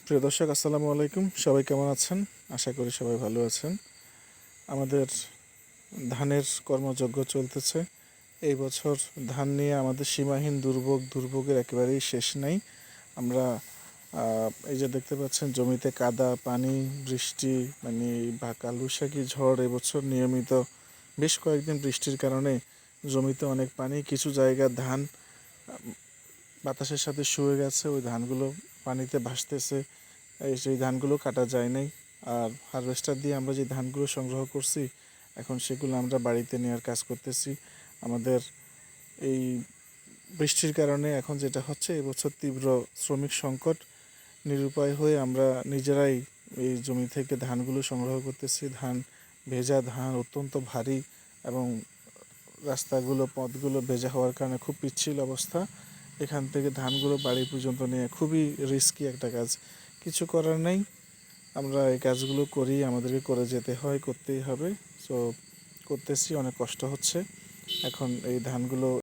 প্রিয় দর্শক, আসসালামু আলাইকুম। সবাই কেমন আছেন? আশা করি সবাই ভালো আছেন। আমাদের ধানের কর্মযজ্ঞ চলতেছে। এই বছর ধান নিয়ে আমাদের সীমাহীন দুর্ভোগের একেবারেই শেষ নাই। আমরা এই যে দেখতে পাচ্ছেন, জমিতে কাদা, পানি, বৃষ্টি, মানে বা কালবৈশাখী ঝড় এবছর নিয়মিত। বেশ কয়েকদিন বৃষ্টির কারণে জমিতে অনেক পানি, কিছু জায়গা ধান বাতাসের সাথে শুয়ে গেছে, ওই ধানগুলো পানিতে ভাসতেছে। সেই ধানগুলো কাটা যায় নাই। আর হারভেস্টার দিয়ে আমরা যে ধানগুলো সংগ্রহ করছি, এখন সেগুলো আমরা বাড়িতে নেওয়ার কাজ করতেছি। আমাদের এই বৃষ্টির কারণে এখন যেটা হচ্ছে, এবছর তীব্র শ্রমিক সংকট। নিরুপায় হয়ে আমরা নিজেরাই এই জমি থেকে ধানগুলো সংগ্রহ করতেছি। ভেজা ধান অত্যন্ত ভারী, এবং পথগুলো ভেজা হওয়ার কারণে খুব পিচ্ছিল অবস্থা। এখান থেকে ধানগুলো বাড়ি পর্যন্ত নিয়ে খুবই রিস্কি একটা কাজ। কিছু করার নেই, আমরা এই কাজগুলো করি, আমাদেরকে করে যেতে হয়, করতেই হবে। সো করতেছি, অনেক কষ্ট হচ্ছে। এখন এই ধানগুলো